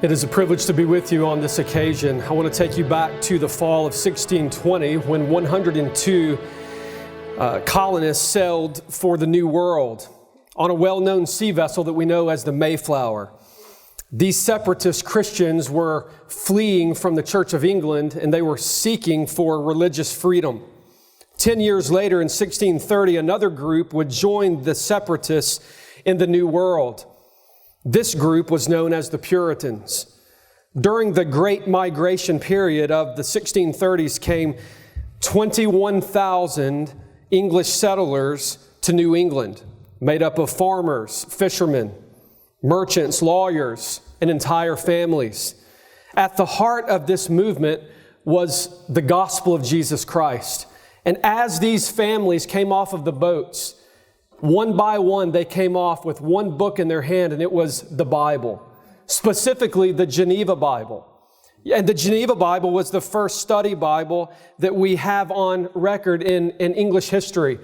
It is a privilege to be with you on this occasion. I want to take you back to the fall of 1620 when 102 colonists sailed for the New World on a well-known sea vessel that we know as the Mayflower. These separatist Christians were fleeing from the Church of England and they were seeking for religious freedom. 10 years later in 1630, another group would join the separatists in the New World. This group was known as the Puritans. During the Great Migration period of the 1630s came 21,000 English settlers to New England, made up of farmers, fishermen, merchants, lawyers, and entire families. At the heart of this movement was the gospel of Jesus Christ. And as these families came off of the boats, one by one, they came off with one book in their hand, and it was the Bible, specifically the Geneva Bible. And the Geneva Bible was the first study Bible that we have on record in English history,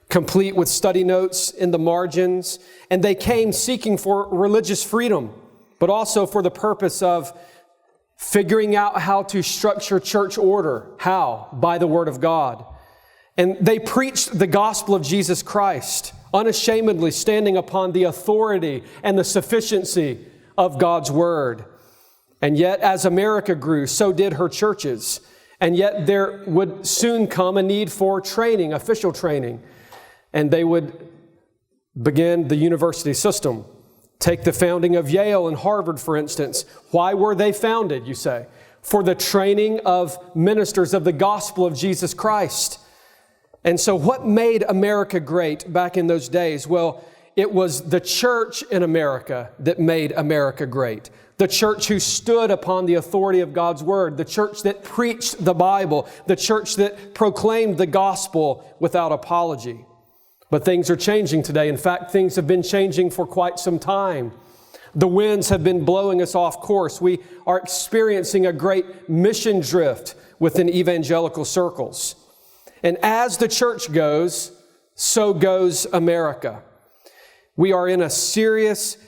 complete with study notes in the margins. And they came seeking for religious freedom, but also for the purpose of figuring out how to structure church order. How? By the Word of God. And they preached the gospel of Jesus Christ, unashamedly standing upon the authority and the sufficiency of God's Word. And yet, as America grew, so did her churches. And yet there would soon come a need for training, official training. And they would begin the university system. Take the founding of Yale and Harvard, for instance. Why were they founded, you say? For the training of ministers of the gospel of Jesus Christ. And so what made America great back in those days? Well, it was the church in America that made America great. The church who stood upon the authority of God's Word. The church that preached the Bible. The church that proclaimed the gospel without apology. But things are changing today. In fact, things have been changing for quite some time. The winds have been blowing us off course. We are experiencing a great mission drift within evangelical circles. And as the church goes, so goes America. We are in a serious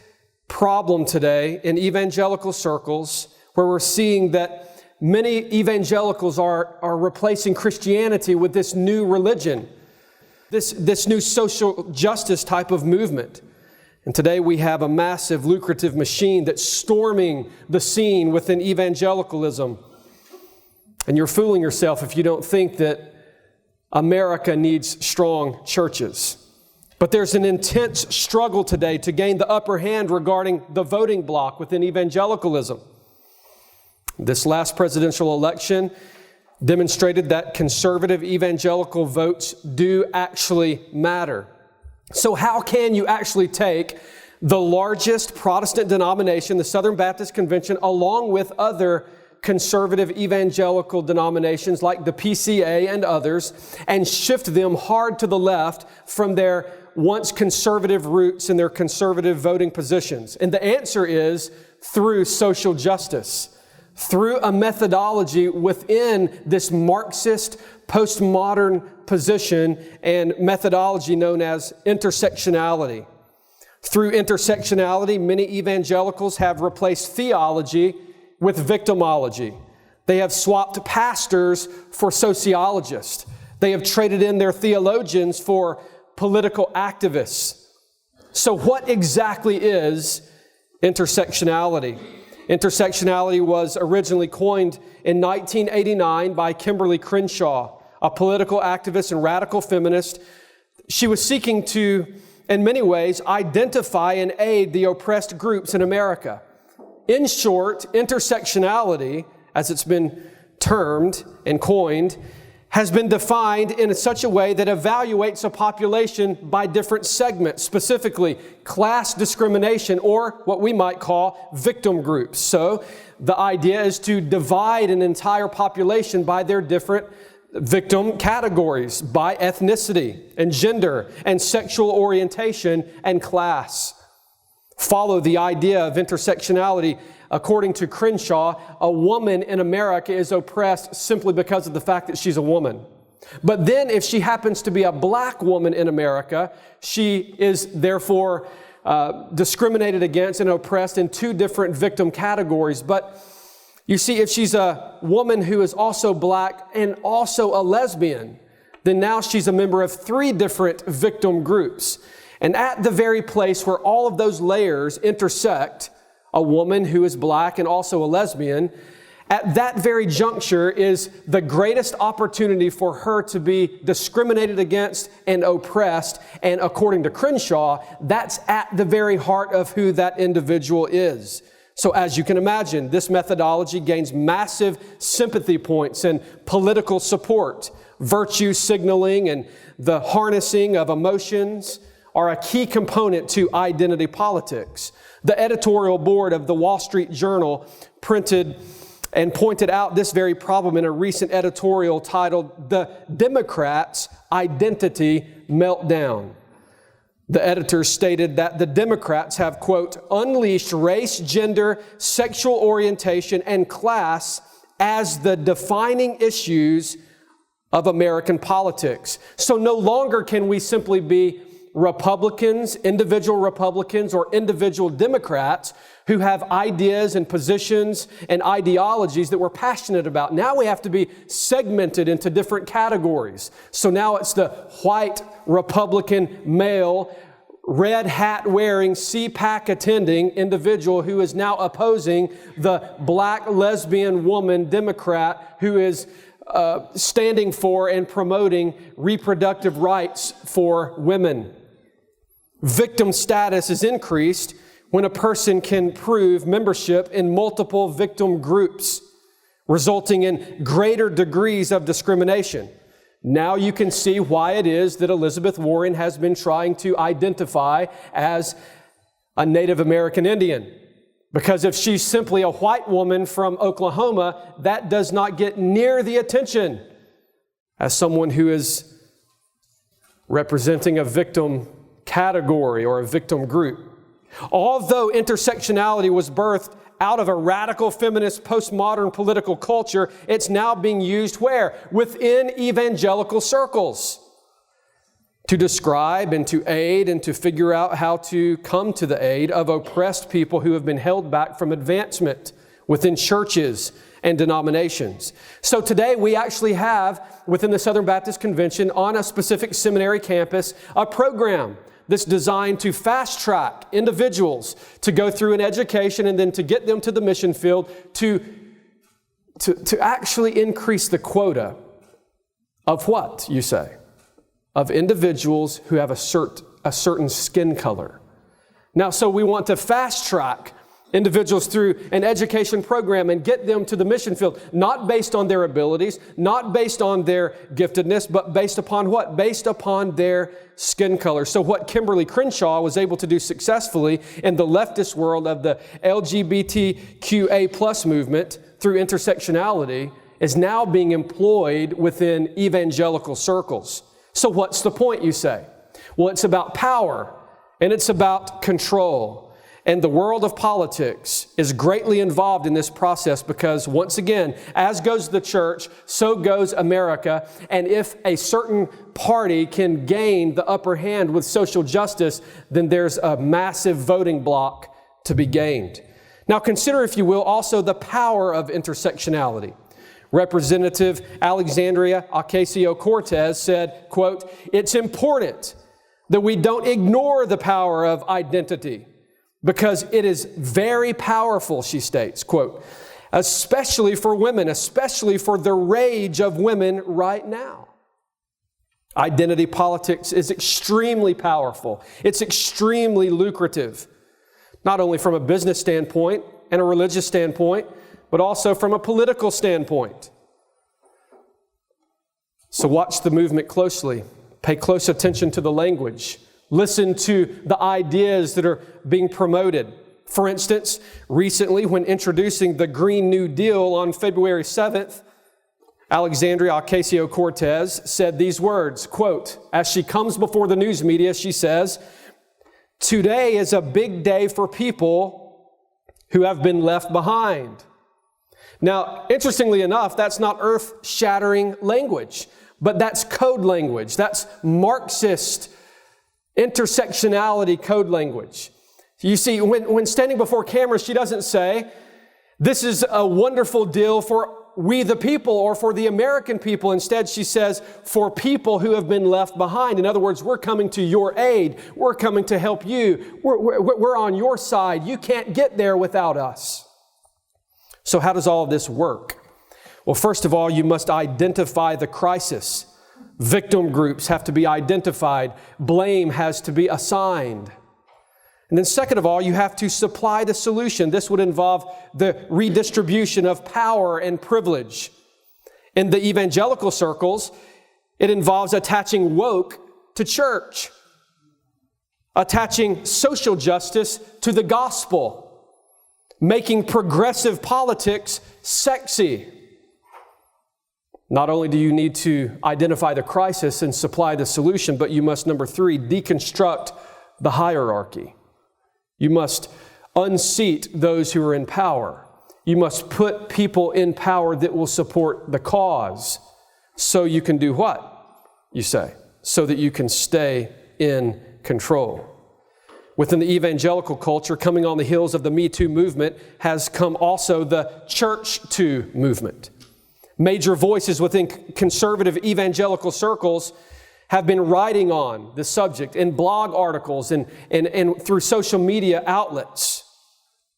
problem today in evangelical circles where we're seeing that many evangelicals are replacing Christianity with this new religion, this new social justice type of movement. And today we have a massive, lucrative machine that's storming the scene within evangelicalism. And you're fooling yourself if you don't think that America needs strong churches. But there's an intense struggle today to gain the upper hand regarding the voting bloc within evangelicalism. This last presidential election demonstrated that conservative evangelical votes do actually matter. So how can you actually take the largest Protestant denomination, the Southern Baptist Convention, along with other conservative evangelical denominations like the PCA and others, and shift them hard to the left from their once conservative roots and their conservative voting positions? And the answer is through social justice, through a methodology within this Marxist, postmodern position and methodology known as intersectionality. Through intersectionality, many evangelicals have replaced theology with victimology. They have swapped pastors for sociologists. They have traded in their theologians for political activists. So what exactly is intersectionality? Intersectionality was originally coined in 1989 by Kimberly Crenshaw, a political activist and radical feminist. She was seeking to, in many ways, identify and aid the oppressed groups in America. In short, intersectionality, as it's been termed and coined, has been defined in such a way that evaluates a population by different segments, specifically class discrimination or what we might call victim groups. So the idea is to divide an entire population by their different victim categories, by ethnicity and gender and sexual orientation and class. Follow the idea of intersectionality. According to Crenshaw, a woman in America is oppressed simply because of the fact that she's a woman. But then if she happens to be a black woman in America, she is therefore discriminated against and oppressed in two different victim categories. But you see, if she's a woman who is also black and also a lesbian, then now she's a member of three different victim groups. And at the very place where all of those layers intersect, a woman who is black and also a lesbian, at that very juncture is the greatest opportunity for her to be discriminated against and oppressed. And according to Crenshaw, that's at the very heart of who that individual is. So as you can imagine, this methodology gains massive sympathy points and political support. Virtue signaling and the harnessing of emotions are a key component to identity politics. The editorial board of the Wall Street Journal printed and pointed out this very problem in a recent editorial titled, "The Democrats' Identity Meltdown." The editor stated that the Democrats have, quote, unleashed race, gender, sexual orientation, and class as the defining issues of American politics. So no longer can we simply be Republicans, individual or individual Democrats who have ideas and positions and ideologies that we're passionate about. Now we have to be segmented into different categories. So now it's the white Republican male, red hat wearing, CPAC attending individual who is now opposing the black lesbian woman Democrat who is standing for and promoting reproductive rights for women. Victim status is increased when a person can prove membership in multiple victim groups, resulting in greater degrees of discrimination. Now you can see why it is that Elizabeth Warren has been trying to identify as a Native American Indian. Because if she's simply a white woman from Oklahoma, that does not get near the attention as someone who is representing a victim category or a victim group. Although intersectionality was birthed out of a radical feminist postmodern political culture, it's now being used where? Within evangelical circles to describe and to aid and to figure out how to come to the aid of oppressed people who have been held back from advancement within churches and denominations. So today we actually have within the Southern Baptist Convention on a specific seminary campus a program that's designed to fast track individuals to go through an education and then to get them to the mission field to actually increase the quota of what, you say? Of individuals who have a certain skin color. Now, so we want to fast track individuals through an education program and get them to the mission field, not based on their abilities, not based on their giftedness, but based upon what? Based upon their skin color. So what Kimberly Crenshaw was able to do successfully in the leftist world of the LGBTQA plus movement through intersectionality is now being employed within evangelical circles. So what's the point, you say? Well, it's about power and it's about control. And the world of politics is greatly involved in this process because, once again, as goes the church, so goes America. And if a certain party can gain the upper hand with social justice, then there's a massive voting block to be gained. Now consider, if you will, also the power of intersectionality. Representative Alexandria Ocasio-Cortez said, quote, "It's important that we don't ignore the power of identity, because it is very powerful," she states, quote, "especially for women, especially for the rage of women right now." Identity politics is extremely powerful. It's extremely lucrative, not only from a business standpoint and a religious standpoint, but also from a political standpoint. So watch the movement closely. Pay close attention to the language. Listen to the ideas that are being promoted. For instance, recently when introducing the Green New Deal on February 7th, Alexandria Ocasio-Cortez said these words, quote, as she comes before the news media, she says, "Today is a big day for people who have been left behind." Now, interestingly enough, that's not earth-shattering language, but that's code language. That's Marxist intersectionality code language. You see, when standing before cameras, she doesn't say, this is a wonderful deal for we the people or for the American people. Instead, she says, for people who have been left behind. In other words, we're coming to your aid. We're coming to help you. We're on your side. You can't get there without us. So how does all of this work? Well, first of all, you must identify the crisis. Victim groups have to be identified. Blame has to be assigned. And then second of all, you have to supply the solution. This would involve the redistribution of power and privilege. In the evangelical circles, it involves attaching woke to church, attaching social justice to the gospel, making progressive politics sexy. Not only do you need to identify the crisis and supply the solution, but you must, number 3, deconstruct the hierarchy. You must unseat those who are in power. You must put people in power that will support the cause. So you can do what, you say? So that you can stay in control. Within the evangelical culture, coming on the heels of the Me Too movement, has come also the Church Too movement. Major voices within conservative evangelical circles have been writing on the subject in blog articles and through social media outlets.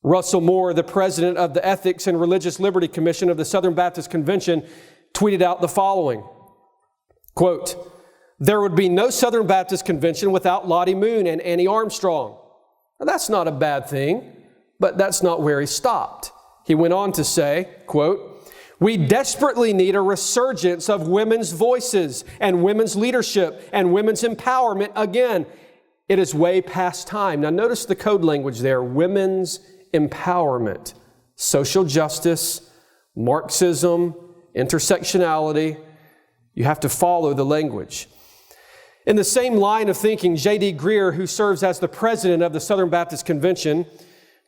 Russell Moore, the president of the Ethics and Religious Liberty Commission of the Southern Baptist Convention, tweeted out the following, quote, "There would be no Southern Baptist Convention without Lottie Moon and Annie Armstrong." Now, that's not a bad thing, but that's not where he stopped. He went on to say, quote, "We desperately need a resurgence of women's voices and women's leadership and women's empowerment again. It is way past time." Now notice the code language there, women's empowerment, social justice, Marxism, intersectionality. You have to follow the language. In the same line of thinking, J.D. Greear, who serves as the president of the Southern Baptist Convention,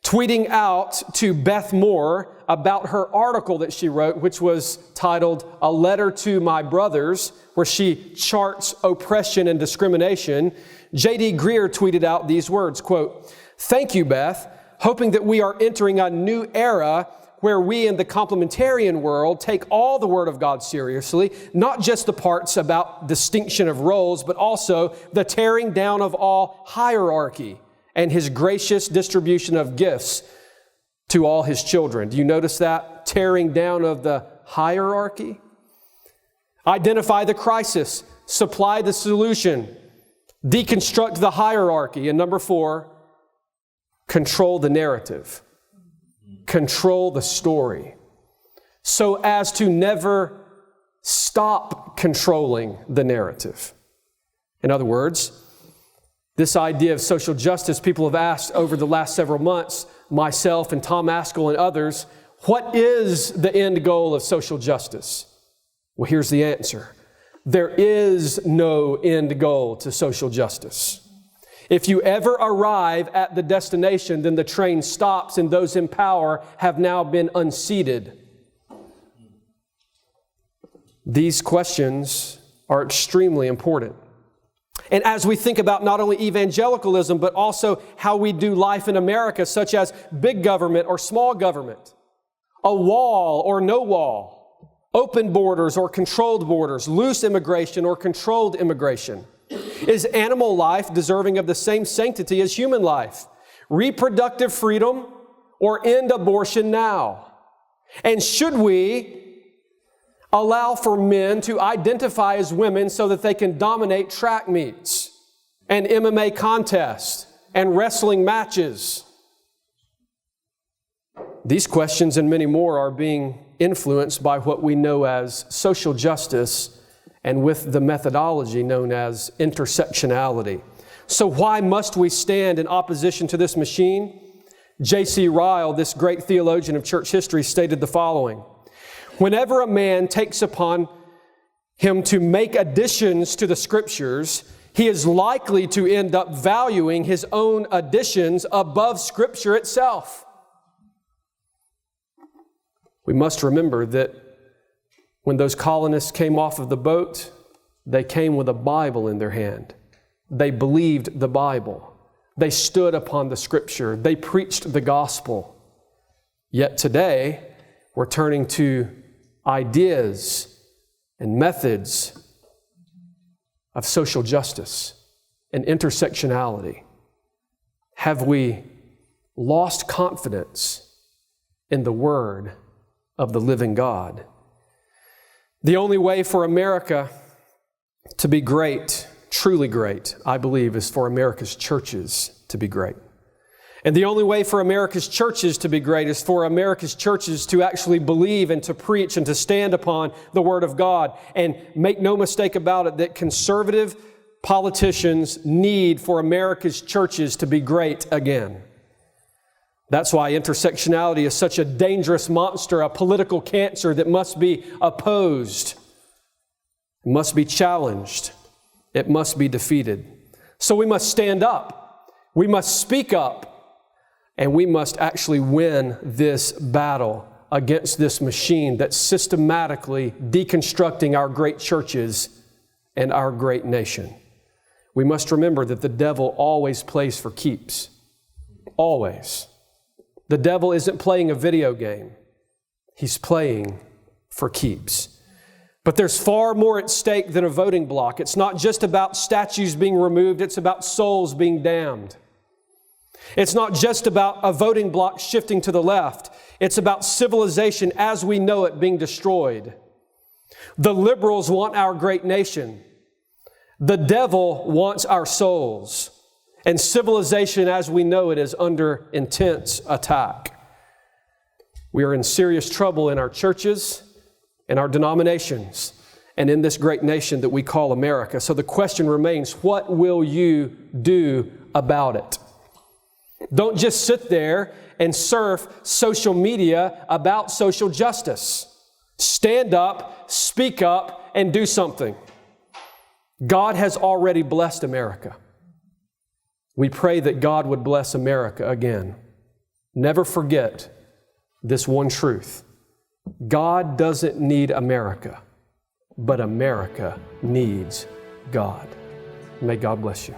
tweeting out to Beth Moore about her article that she wrote, which was titled "A Letter to My Brothers," where she charts oppression and discrimination. J.D. Greear tweeted out these words, quote, "Thank you, Beth, hoping that we are entering a new era where we in the complementarian world take all the Word of God seriously, not just the parts about distinction of roles, but also the tearing down of all hierarchy and His gracious distribution of gifts to all His children." Do you notice that? Tearing down of the hierarchy. Identify the crisis, supply the solution, deconstruct the hierarchy, and number 4, control the narrative. Control the story so as to never stop controlling the narrative. In other words, this idea of social justice, people have asked over the last several months, myself and Tom Askell and others, what is the end goal of social justice? Well, here's the answer. There is no end goal to social justice. If you ever arrive at the destination, then the train stops and those in power have now been unseated. These questions are extremely important. And as we think about not only evangelicalism, but also how we do life in America, such as big government or small government, a wall or no wall, open borders or controlled borders, loose immigration or controlled immigration. Is animal life deserving of the same sanctity as human life? Reproductive freedom or end abortion now? And should we allow for men to identify as women so that they can dominate track meets and MMA contests and wrestling matches? These questions and many more are being influenced by what we know as social justice and with the methodology known as intersectionality. So why must we stand in opposition to this machine? J.C. Ryle, this great theologian of church history, stated the following: "Whenever a man takes upon him to make additions to the Scriptures, he is likely to end up valuing his own additions above Scripture itself." We must remember that when those colonists came off of the boat, they came with a Bible in their hand. They believed the Bible. They stood upon the Scripture. They preached the gospel. Yet today, we're turning to ideas and methods of social justice and intersectionality. Have we lost confidence in the Word of the living God? The only way for America to be great, truly great, I believe, is for America's churches to be great. And the only way for America's churches to be great is for America's churches to actually believe and to preach and to stand upon the Word of God. And make no mistake about it that conservative politicians need for America's churches to be great again. That's why intersectionality is such a dangerous monster, a political cancer that must be opposed, must be challenged, it must be defeated. So we must stand up, we must speak up, and we must actually win this battle against this machine that's systematically deconstructing our great churches and our great nation. We must remember that the devil always plays for keeps. Always. The devil isn't playing a video game. He's playing for keeps. But there's far more at stake than a voting block. It's not just about statues being removed. It's about souls being damned. It's not just about a voting block shifting to the left. It's about civilization as we know it being destroyed. The liberals want our great nation. The devil wants our souls. And civilization as we know it is under intense attack. We are in serious trouble in our churches, in our denominations, and in this great nation that we call America. So the question remains, what will you do about it? Don't just sit there and surf social media about social justice. Stand up, speak up, and do something. God has already blessed America. We pray that God would bless America again. Never forget this one truth. God doesn't need America, but America needs God. May God bless you.